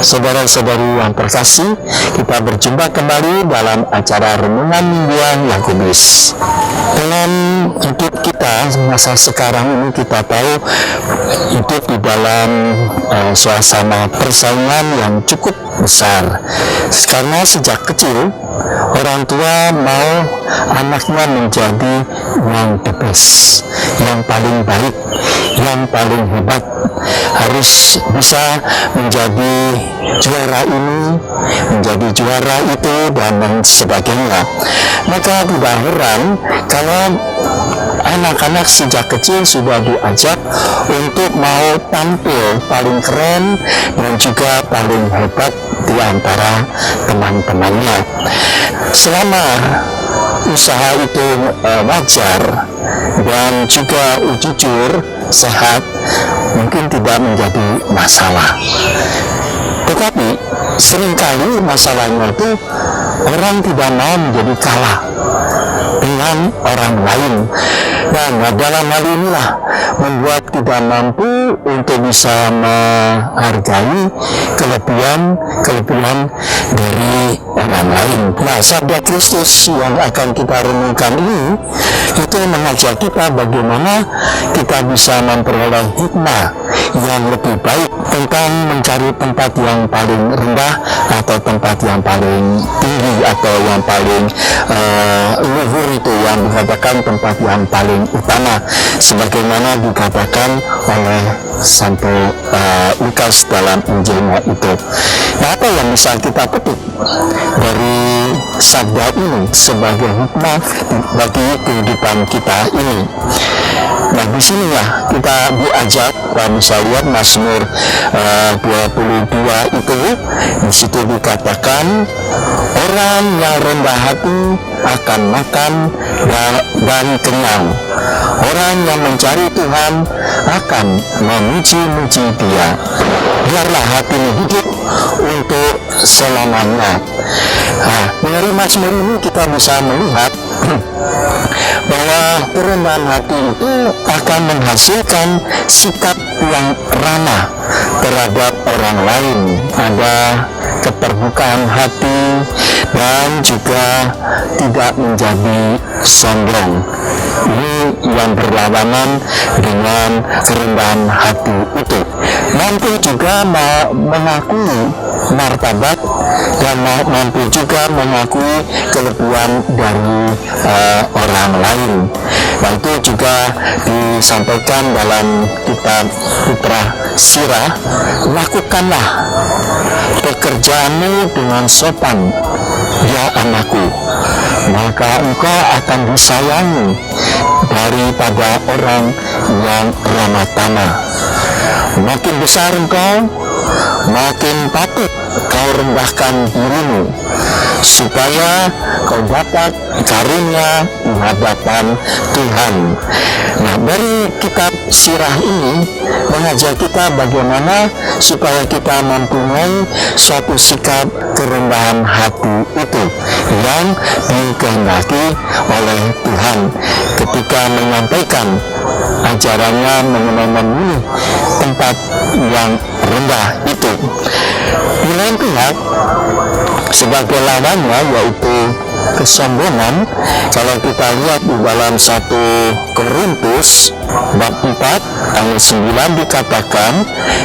Saudara-saudari yang terkasih, kita berjumpa kembali dalam acara Renungan Mingguan yang Kudus. Dalam hidup kita masa sekarang ini, kita tahu hidup di dalam suasana persaingan yang cukup besar. Karena sejak kecil orang tua mau anaknya menjadi yang the best, yang paling baik, yang paling hebat, harus bisa menjadi juara ini, menjadi juara itu, dan lain sebagainya. Maka tidak heran kalau anak-anak sejak kecil sudah diajak untuk mau tampil paling keren dan juga paling hebat di antara teman-temannya. Selama usaha itu wajar dan juga jujur, sehat, mungkin tidak menjadi masalah. Tetapi seringkali masalahnya itu orang tidak mau menjadi kalah dengan orang lain. Nah, dalam hal inilah membuat tidak mampu untuk bisa menghargai kelebihan dari orang lain. Nah, sabda Kristus yang akan kita renungkan ini itu mengajak kita bagaimana kita bisa memperoleh hikmah yang lebih baik tentang mencari tempat yang paling rendah atau tempat yang paling tinggi atau yang paling luhur, itu yang dikatakan tempat yang paling utama, sebagaimana dikatakan oleh Santo Lukas dalam Injilnya itu. Nah, apa yang bisa kita petik dari sabda ini sebagai hikmah bagi kehidupan kita ini? Nah, disinilah kita diajak, kita bisa lihat Mazmur 22 itu, di situ dikatakan orang yang rendah hati akan makan dan kenyang. Orang yang mencari Tuhan akan memuji-muji Dia. Biarlah hatimu hidup untuk selamanya. Nah, dari Mazmur ini kita bisa melihat bahwa kerendahan hati itu akan menghasilkan sikap yang ramah terhadap orang lain. Ada keterbukaan hati dan juga tidak menjadi sombong. Ini yang berlawanan dengan kerendahan hati itu. Mampu juga mengakui martabat dan mampu juga mengakui kelebihan dari orang lain. Nah, itu juga disampaikan dalam kitab Putra Sirah. Lakukanlah pekerjaanmu dengan sopan, ya anakku, maka engkau akan disayangi daripada orang yang ramah tamah. Makin besar engkau, makin patut kau rendahkan dirimu, supaya kau dapat karunia di hadapan Tuhan. Nah, dari kitab Sirah ini mengajak kita bagaimana supaya kita mempunyai suatu sikap kerendahan hati itu yang dikehendaki oleh Tuhan ketika menyampaikan ajarannya mengenai memilih tempat yang rendah itu. Di lain pihak, sebagai lawannya yaitu kesombongan, kalau kita lihat di dalam 1 Korintus bab 4 ayat 9 dikatakan,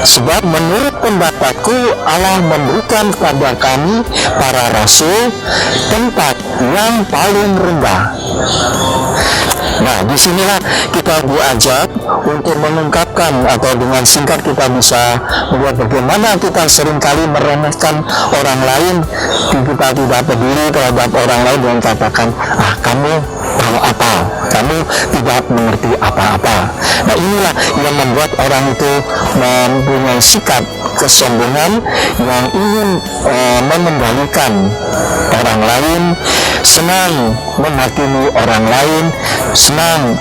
sebab menurut pendapatku Allah memberikan kepada kami para rasul tempat yang paling rendah. Nah, disinilah kita diajak untuk mengungkapkan, atau dengan singkat kita bisa melihat bagaimana kita seringkali meremehkan orang lain. Kita tidak peduli terhadap orang lain dan katakan, kamu tahu apa, kamu tidak mengerti apa-apa. Nah, inilah yang membuat orang itu mempunyai sikap kesombongan yang ingin mengendalikan orang lain, senang menghakimi orang lain, senang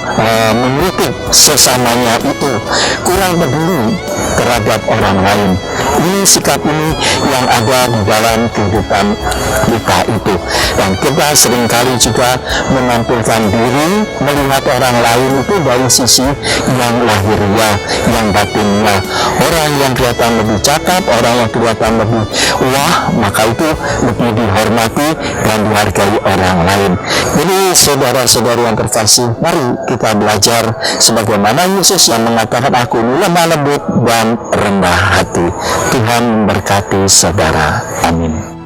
mengkritik sesamanya itu, kurang peduli terhadap orang lain. Ini sikap ini yang ada di dalam kehidupan kita itu, dan kita seringkali juga menampilkan memandang diri, melihat orang lain itu dari sisi yang lahiriah, yang batinnya. Orang yang kelihatan lebih cakap, orang yang kelihatan lebih wah, maka itu lebih dihormati dan dihargai orang lain. Jadi saudara-saudara yang terkasih, mari kita belajar sebagaimana Yesus yang mengatakan, aku ini lemah lembut dan rendah hati. Tuhan memberkati saudara. Amin.